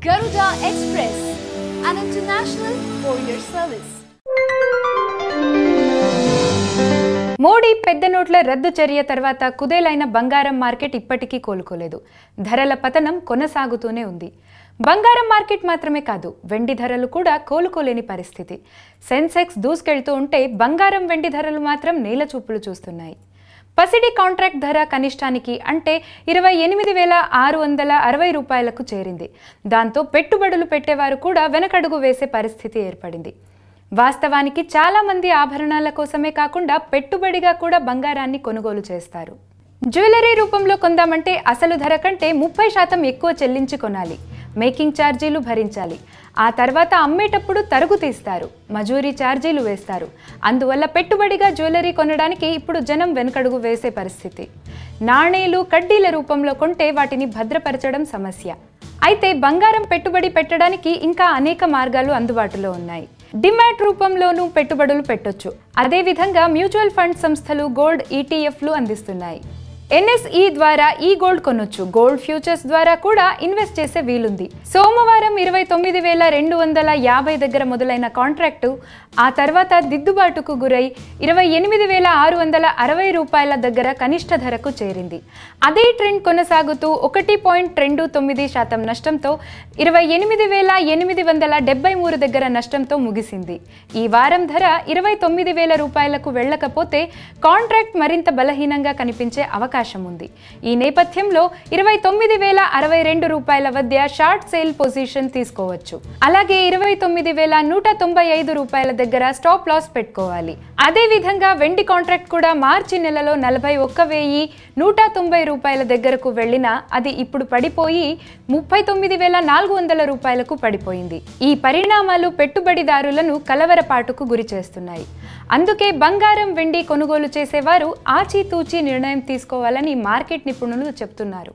Garuda Express, an international courier service. Modi పెద్ద నోట్ల రద్దు చర్య తర్వాత కుదేలైన బంగారం మార్కెట్ ఇప్పటికీ కోలుకోలేదు. ధరల పతనం కొనసాగుతూనే ఉంది. బంగారం మార్కెట్ మాత్రమే కాదు, వెండి ధరలు కూడా కోలుకోలేని పరిస్థితి. సెన్సెక్స్ దూసుకెళ్తూ ఉంటే బంగారం వెండి ధరలు మాత్రం నేలచూపులు చూస్తున్నాయి. పసిడి కాంట్రాక్ట్ ధర కనిష్టానికి అంటే 28,660 రూపాయలకు చేరింది. దాంతో పెట్టుబడులు పెట్టేవారు కూడా వెనకడుగు వేసే పరిస్థితి ఏర్పడింది. వాస్తవానికి చాలా మంది ఆభరణాల కోసమే కాకుండా పెట్టుబడిగా కూడా బంగారాన్ని కొనుగోలు చేస్తారు. జ్యువెలరీ రూపంలో కొందామంటే అసలు ధర కంటే 30% ఎక్కువ చెల్లించి కొనాలి. మేకింగ్ ఛార్జీలు భరించాలి. ఆ తర్వాత అమ్మేటప్పుడు తరుగు తీస్తారు, మజూరీ ఛార్జీలు వేస్తారు. అందువల్ల పెట్టుబడిగా జ్యువెలరీ కొనడానికి ఇప్పుడు జనం వెనకడుగు వేసే పరిస్థితి. నాణేలు, కడ్డీల రూపంలో కొంటే వాటిని భద్రపరచడం సమస్య. అయితే బంగారం పెట్టుబడి పెట్టడానికి ఇంకా అనేక మార్గాలు అందుబాటులో ఉన్నాయి. డిమాట్ రూపంలోనూ పెట్టుబడులు పెట్టొచ్చు. అదేవిధంగా మ్యూచువల్ ఫండ్ సంస్థలు గోల్డ్ ఈటీఎఫ్లు అందిస్తున్నాయి. ఎన్ఎస్ఈ ద్వారా ఈ గోల్డ్ కొనొచ్చు. గోల్డ్ ఫ్యూచర్స్ ద్వారా కూడా ఇన్వెస్ట్ చేసే వీలుంది. సోమవారం 29,250 దగ్గర మొదలైన కాంట్రాక్టు ఆ తర్వాత దిద్దుబాటుకు గురై 28,660 రూపాయల దగ్గర కనిష్ట ధరకు చేరింది. అదే ట్రెండ్ కొనసాగుతూ 1.29% నష్టంతో 28,873 దగ్గర నష్టంతో ముగిసింది. ఈ వారం ధర 29,000 రూపాయలకు వెళ్లకపోతే కాంట్రాక్ట్ మరింత బలహీనంగా కనిపించే అవకాశం ఉంది. ఈ నేపథ్యంలో 29,062 రూపాయల వద్ద షార్ట్ సేల్ పొజిషన్ తీసుకోవచ్చు. అలాగే 29,195 రూపాయల దగ్గర స్టాప్ లాస్ పెట్టుకోవాలి. అదేవిధంగా వెండి కాంట్రాక్ట్ కూడా మార్చి నెలలో 41,190 రూపాయల దగ్గరకు వెళ్లినా అది ఇప్పుడు పడిపోయి 39,400 రూపాయలకు పడిపోయింది. ఈ పరిణామాలు పెట్టుబడిదారులను కలవరపాటుకు గురి చేస్తున్నాయి. అందుకే బంగారం, వెండి కొనుగోలు చేసేవారు ఆచితూచి నిర్ణయం తీసుకోవాలని మార్కెట్ నిపుణులు చెప్తున్నారు.